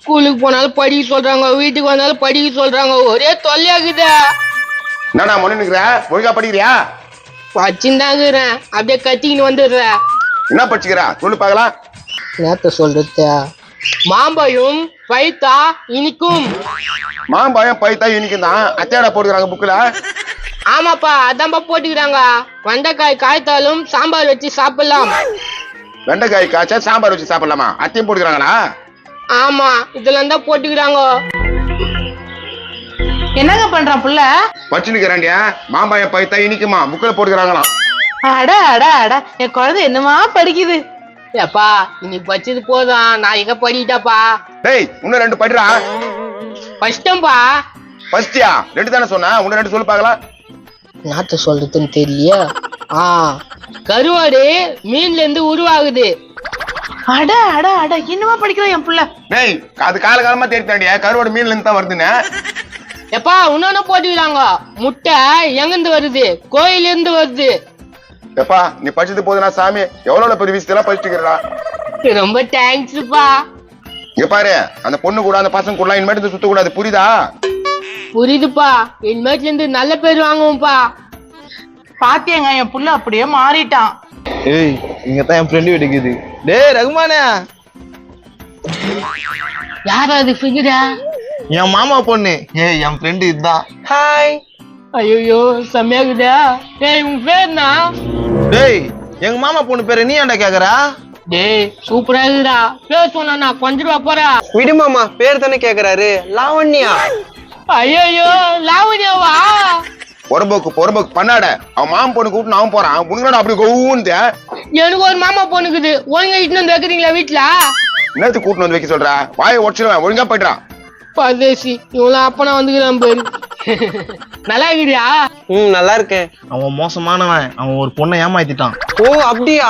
ஸ்கூலுக்கு போனாலும் படிக்க சொல்றாங்க, வீட்டுக்கு வந்தாலும் படிக்க சொல்றாங்க, ஒரே தொல்லையாகுதா. என்னடா மொழி நிக்கிற? ஒழுங்கா படிக்கிறியா? படிச்சுதாங்கிறேன், அப்படியே கத்திக்கின்னு வந்துடுறேன். என்ன படிச்சுக்கிறா சொல்லு பாக்கலாம். நேத்த சொல்றது மாம்பழம் பைத்தா இனிக்கும். மாம்பழம் பைத்தா இனிக்கும் தான் அத்தியாடா போட்டுக்கிறாங்க புக்குல. ஆமாப்பா, அதான்ப்பா போட்டுக்கிறாங்க. வெண்டைக்காய் காய்த்தாலும் சாம்பார் வச்சு சாப்பிடலாம். வெண்டைக்காய் காய்ச்சா சாம்பார் வச்சு சாப்பிடலாமா? அத்தையும் போட்டுக்கிறாங்களா? ஆமா, இதெல்லாம் தான் போட்டுக்கிறாங்க. என்னங்க பண்றான் புள்ள? படிச்சுக்கிறாண்டியா? மாம்பழம் பைத்தா இனிக்குமா புக்குல போட்டுக்கிறாங்களாம். அட அட அட, என் குழந்தை என்னமா படிக்குது. ஏப்பா, இன்னைக்கு படிச்சது போதும், நான் எங்க படிக்கிட்டாப்பா. டேய் இன்னும் 2 படிடா. ஃபர்ஸ்டம்பா. ஃபர்ஸ்டியா? 2 தானே சொன்னா, இன்னும் 2 சொல்லு பாக்கலாம். நாத்த சொல்றதுன்னு தெரியலையா? கருவாடு மீன்ல இருந்து உருவாகுது. அட அட அட, என்னமா படிக்கிறான் என் புள்ள? டேய் அது காலகாலமா தெரிஞ்சாண்டியா கருவாடு மீன்ல இருந்து தான் வருதுன்னு. எப்பா இன்னொன்னு போட்டுக்கிறாங்க, முட்டை எங்கிருந்து வருது? கோயில இருந்து வருது. எப்பா நீ படிச்சது போதுனா சாமி, எவ்வளவு பெரிய விஷயத்தெல்லாம் படிச்சுக்கிறா. ரொம்ப தேங்க்ஸ்ப்பா. இங்க பாரு, அந்த பொண்ணு கூட அந்த பசங்க கூட இனிமேட்டு சுத்த கூடாது, புரியுதா? புரியுதுப்பா, இனிமேட்ல இருந்து நல்ல பேர் வாங்குவோம்ப்பா. பாத்தியங்க, என் புள்ள அப்படியே மாறிட்டான். ஏய் இங்கதான் என் ஃப்ரெண்டு வீட்டுக்குது. டேய் ரகுமானே, யாரா அது ஃபிகரா? என் மாமா பொண்ணு. ஏய் என் ஃப்ரெண்டு இதுதான். ஹாய். ஐயோ செம்மையாகுதா. டேய் உன் பேர்னா? டேய் எங்க மாமா பொண்ணு பேரு நீ ஏன்டா கேக்குறா? டேய் சூப்பரா இருக்குடா. பேர் சொன்னா கொஞ்சம் போறா. விடு மாமா, பேர் தானே கேக்குறாரு. லாவண்யா. ஐயோ லாவண்யாவா? பொறம்போக்கு பண்ணாட. அவன் மாமன் பொண்ணு கூப்பிட்டு அவன் போறான். உனக்கு அப்படி கோவுன்னு எனக்கு ஒரு மாமா பொண்ணுக்குது, ஒழுங்கா இட்டு வந்து வைக்கிறீங்களா வீட்டுல? என்னத்துக்கு கூட்டிட்டு வந்து வைக்க சொல்ற? வாயை உடச்சிடுவேன், ஒழுங்கா போயிட்டான். பரதேசி, இவெல்லாம் அப்பனா வந்துக்கிறான் பேரு. நல்லா இருக்குறியா? நல்லா இருக்கேன். அவன் மோசமானவன், அவன் ஒரு பொண்ணை ஏமாத்திட்டான். ஓ அப்படியா?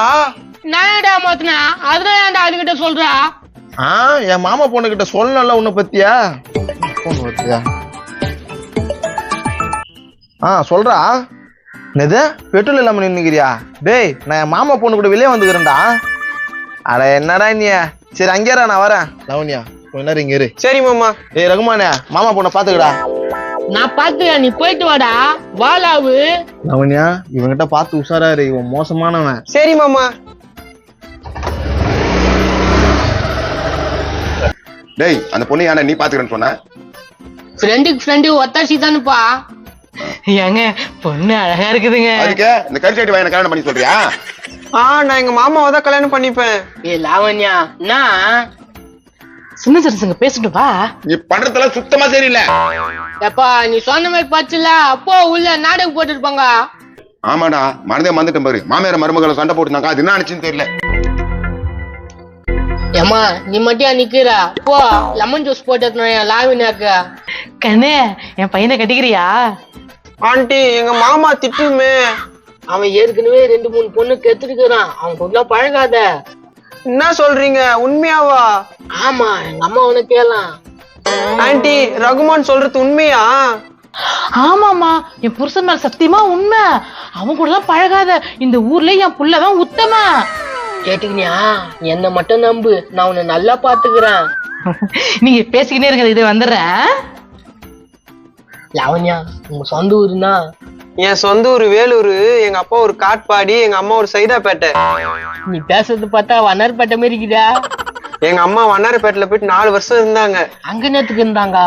நான்டா மாத்தினா, அதெல்லாம் ஏன்டா அதுகிட்ட சொல்றா? என் மாமா பொண்ணு கிட்ட சொல்லல உன்னை பத்தியா? சொல்றா. என்னது பெட்ரோல் இல்லாம நின்னுக்கிறியா? டேய் நான் என் மாமா பொண்ணு கூட வெளியே வந்துக்கிறேன்டா. அட என்னடா நீ? சரி அங்கேரா, நான் வரேன். லவன்யா கொஞ்ச நேரம் இங்க இரு. சரி மாமா. ஏய் ரகுமானே, மாமா பொண்ணை பாத்துக்கடா. நான் பாத்துக்கிறேன், நீ போயிட்டு வாடா. வாலாவு. லவன்யா இவங்கிட்ட பார்த்து உஷாரா இரு, இவன் மோசமானவன். சரி மாமா. டேய் அந்த பொண்ணு ஏன்னா நீ பாத்துக்கிறேன்னு சொன்ன? ஃப்ரெண்டுக்கு ஃப்ரெண்டு ஒத்தாசி தானுப்பா. ஏங்க பொண்ணு அழகா இருக்குதுங்க. அதுக்கு இந்த கரிசாட்டி வாயனை கல்யாணம் பண்ணி சொல்றியா? நான் எங்க மாமாவை தான் கல்யாணம் பண்ணிப்பேன். ஏ லாவண்யா, நான் சின்ன சிறுசுங்க பேசிட்டு வா. நீ பண்றதெல்லாம் சுத்தமா சரியில்லை. எப்பா நீ சொன்ன மாதிரி பச்சல அப்போ உள்ள நாடகம் போட்டுருப்பாங்க. ஆமாடா, மறந்துட்டேன் பாரு. மாமியார மருமகளை சண்டை போட்டுனாங்க, அது என்ன நினைச்சுன்னு தெரியல. ஏமா நீ மட்டும் நிக்கிற போ, லெமன் ஜூஸ் போட்டு லாவண்யாக்கு. கண்ணே என் பையனை கட்டிக்கிறியா? ஆண்டி எங்க மாமா திட்டுமே. அவன் ஏற்கனவே 2-3 பொண்ணு கெத்துருக்கிறான், அவன் கூட பழகாத. என்ன சொல்றீங்க, உண்மையாவா? ஆமா, எங்க அம்மா உனக்கு கேலாம். ஆண்டி ரகுமான் சொல்றது உண்மையா? ஆமாமா, என் புருஷன் மேல சத்தியமா உண்மை. அவன் கூட எல்லாம் பழகாத, இந்த ஊர்ல என் புள்ளதான் உத்தம. கேட்டுக்கினியா? என்ன மட்டும் நம்பு, நான் உன்னை நல்லா பாத்துக்கிறேன். நீங்க பேசிக்கிட்டே இருக்க, இது வந்துடுறேன். லாவண்யா உங்க சொந்த ஊருனா? என் சொந்த ஊர் வேலூர், எங்க அப்பா ஒரு காட்பாடி, எங்க அம்மா ஒரு சைதாப்பேட்டை. நீ பேசுறது பார்த்தா வண்ணார்பேட்டை மாதிரி இருக்குதா? எங்க அம்மா வண்ணாரப்பேட்டையில போயிட்டு 4 வருஷம் இருந்தாங்க. அங்க நேத்துக்கு இருந்தாங்க?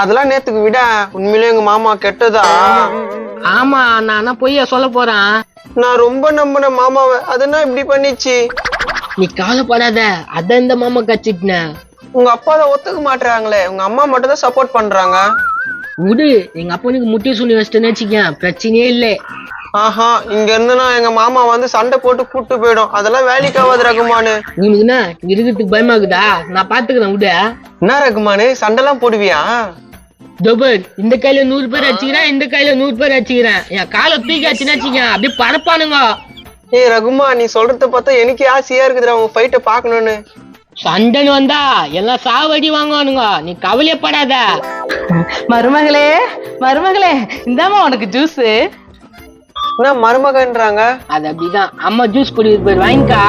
அதெல்லாம் நேத்துக்கு விட உண்மையிலே எங்க மாமா கெட்டதா? ஆமா, நான் பொய்யா சொல்ல போறேன். நான் ரொம்ப நம்பின மாமாவை, அதெல்லாம் இப்படி பண்ணிச்சு. நீ கவலைப்படாத, அதான் இந்த மாமா கச்சிட்டுன. உங்க அப்பா தான் ஒத்துக்க மாட்டாங்களே, உங்க அம்மா மட்டும் தான் சப்போர்ட் பண்றாங்க. விடு, எங்க அப்பனுக்கு முட்டி சொல்லி வச்சிட்டேன்னு வச்சுக்க, பிரச்சனையே இல்லை. ஆஹா, இங்க இருந்துனா எங்க மாமா வந்து சண்டை போட்டு கூட்டு போயிடும். அதெல்லாம் வேலைக்கு ஆகாது ரகுமானு. உனக்கு என்ன இங்க இருக்கிறதுக்கு பயமாக்குதா? நான் பாத்துக்கிறேன் விட. என்ன ரகுமானு சண்டை எல்லாம் போடுவியா? தோபர், இந்த கையில 100 பேர் அடிச்சுக்கிறேன், இந்த கையில 100 பேர் அடிச்சுக்கிறேன். என் காலை தூக்கி அச்சுன்னு வச்சுக்க, அப்படியே பரப்பானுங்க. ஏய் ரகுமா, நீ சொல்றத பார்த்தா எனக்கு ஆசையா இருக்குதுடா உங்க ஃபைட்ட பாக்கணும்னு. சண்டைன்னு வந்தா எல்லாம் சாவடி வாங்குவானுங்க, நீ கவலையப்படாத. மருமகளே மருமகளே, இந்தாமா உனக்கு ஜூஸ். என்ன மருமகன்றாங்க? அது அப்படிதான், அம்மா ஜூஸ் குடிக்கிற பேர் வாங்கிக்கா.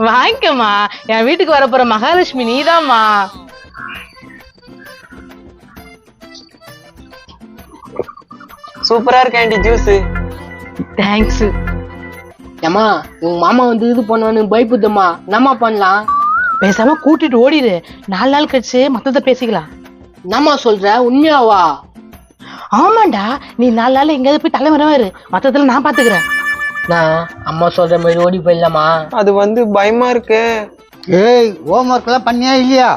வாங்கிக்கம்மா, என் வீட்டுக்கு வரப்போற மகாலட்சுமி நீதாம்மா. சூப்பரா இருக்கு ஆண்டி ஜூஸ். தேங்க்ஸ். ஏமா உங்க மாமா வந்து இது பண்ணுவான்னு பயப்புதம்மா, என்னம்மா பண்ணலாம்? பேசாம கூட்டிட்டு ஓடிடு. 4 நாள் கழிச்சு மத்தத பேசிக்கலாம். என்னம்மா சொல்ற, உண்மையாவா? ஆமாண்டா, நீ 4 நாள் எங்கேயாவது போய் தலைமறைவா இரு, மத்ததுல நான் பாத்துக்கிறேன். நான் அம்மா சொல்ற மாதிரி ஓடி போயிடலாமா? அது வந்து பயமா இருக்கு. ஏய், ஹோம்ஒர்க் எல்லாம் பண்ணியா இல்லையா?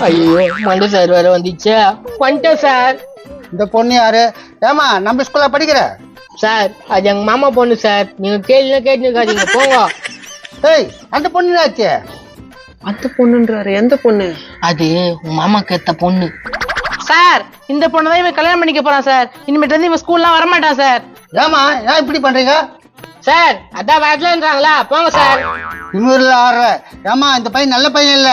ஐயோ மண்டை சார் வேற வந்துச்சு. வந்துட்டேன் சார். இந்த பொண்ணு யாரு? ஏமா நம்ம ஸ்கூல்ல படிக்கிற? சார் அது எங்க மாமா பொண்ணு சார், நீங்க கேள்வி கேட்டுக்காதீங்க போங்க. ஏய், அந்த பொண்ணு ஆச்சு. அந்த பொண்ணுன்றாரு, எந்த பொண்ணு? அது உங்க மாமாக்கு ஏத்த பொண்ணு. சார், இந்த பொண்ணதான் இவன் கல்யாணம் பண்ணிக்க போறான் சார். இனிமேட்டு வந்து இவன் ஸ்கூல்லாம் வரமாட்டான் சார். ஏமா ஏன் இப்படி பண்றீங்க? சார் அதான் வரலன்றாங்களா, போங்க சார். இவருல ஆடுற. ஏமா இந்த பையன் நல்ல பையன் இல்ல.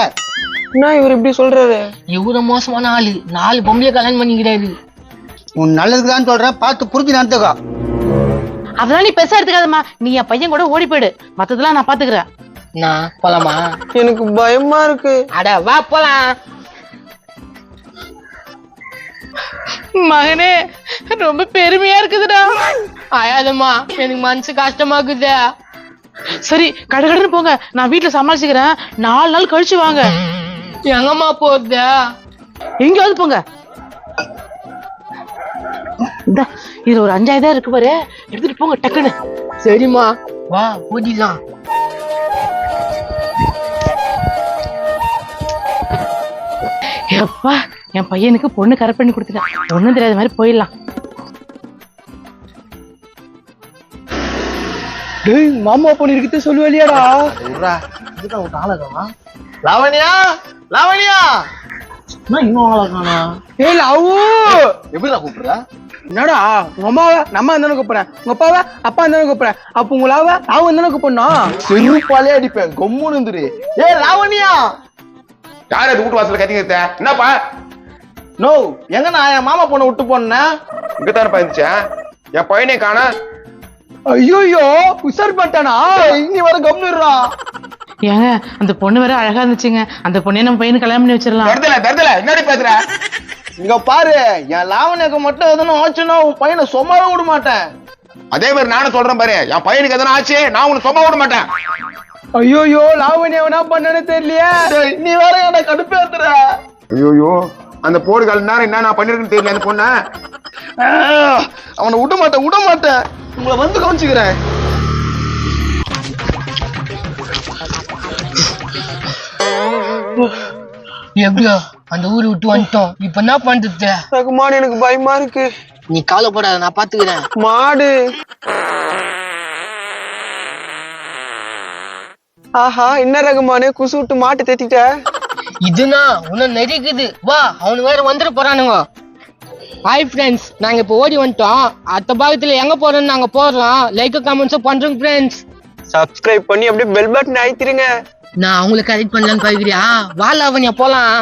என்ன இவர் இப்படி சொல்றாரு? இவ்வளவு மோசமான ஆளு, 4 பொம்பளைய கல்யாணம் பண்ணிக்கிறாரு. உன் நல்லதுக்கு தான் சொல்றேன், பார்த்து புரிஞ்சு நடந்துக்கோ. அதெல்லாம் நீ பெருசா எடுத்துக்காதம்மா, நீ என் பையன் கூட ஓடி போயிடு, மத்ததெல்லாம் நான் பாத்துக்கிறேன். நான் போலாமா? எனக்கு பயமா இருக்கு. அட வா போலாம். மகனே, ரொம்ப பெருமையா இருக்குதுடா. ஆயாதம்மா, எனக்கு மனசு கஷ்டமாக்குது. சரி, கடகடன்னு போங்க, நான் வீட்டுல சமாளிச்சுக்கிறேன். 4 நாள் கழிச்சு வாங்க. எங்கம்மா போகுது? எங்கேயாவது போங்க. இந்தா, இதுல ஒரு 5000 இருக்கு பாரு, எடுத்துட்டு போங்க டக்குன்னு. சரிம்மா வா ஓடிலாம். எப்பா, என் பையனுக்கு பொண்ணு கரெக்ட் பண்ணி கொடுத்துட்டேன். ஒண்ணும் தெரியாத மாதிரி போயிடலாம். டேய், மாமா பொண்ணு இருக்குது சொல்லுவேலியாடா? விட்றா, இதுதான் ஒரு ஆளகமா. லாவண்யா, லாவண்யா, என்ன இன்னும் ஆளகானா? ஏய் லவ், எப்படிடா கூப்பிடுற? என்னடா உங்க அம்மாவை நம்ம தானே கூப்பிடுறேன், உங்க அப்பாவை அப்பா தானே கூப்பிடுறேன், அப்ப உங்க லாவ அவங்க தானே கூப்பிடணும். செருப்பாலே அடிப்பேன், கம்முன்னு இருந்துரு. ஏய் லாவண்யா. யார் அது வீட்டு வாசல்ல கத்திக்கிட்ட? என்னப்பா? நோ, எங்க நான் என் மாமா பொண்ணை விட்டு போனேன். இங்கதானே இருந்துச்சேன், என் பையனே காணா. ஐயோ, உஷார் பண்ணிட்டானா? இன்னி வர கம்முடுறா. ஏங்க, அந்த பொண்ணு வேற அழகா இருந்துச்சுங்க. அந்த பொண்ணே நம்ம பையனுக்கு கல்யாணம் பண்ணி வச்சிடலாம். தருதல என்னடி பேசுற? இங்க பாரு, என் லாவண்யாக்கு மட்டும் எதுவும் ஆச்சுன்னா உன் பையனை சும்மாவே விட மாட்டேன். அதே மாதிரி நானும் சொல்றேன் பாரு, என் பையனுக்கு எதனா ஆச்சு நான் உனக்கு சும்மா விட மாட்டேன். ஐயோ, லாவண்யா என்ன பண்ணனு தெரியலையே. நீ வேற என்ன கடுப்பேத்துற. ஐயோ அந்த போடுகால் நேரம் என்ன நான் பண்ணிருக்கேன்னு தெரியல அந்த பொண்ண. அவனை விட மாட்டேன், விட மாட்டேன். உங்களை வந்து கவனிச்சுக்கிறேன். எப்படியோ அந்த ஊரை விட்டு வந்துட்டோம். இப்ப என்ன பண்றது? ரகுமான், எனக்கு பயமா இருக்கு. நீ கவலைப்படாத, நான் பாத்துக்கிறேன். மாடு. ஆஹா, என்ன ரகுமானு குசு விட்டு மாட்டு தேத்திட்ட? இதுனா உன்ன நெறிக்குது. வா, அவனு வேற வந்துட போறானுங்க. ஹாய் ஃப்ரெண்ட்ஸ், நாங்க இப்ப ஓடி வந்துட்டோம். அடுத்த பாகத்துல எங்க போறோம்னு நாங்க போறோம். லைக் கமெண்ட்ஸும் பண்றோம் ஃப்ரெண்ட்ஸ். சப்ஸ்கிரைப் பண்ணி அப்படியே பெல் பட்டன் அழுத்திருங்க. நான் அவங்களை கரெக்ட் பண்ணலான்னு பாக்குறியா? வா லாவண்யா போலாம்.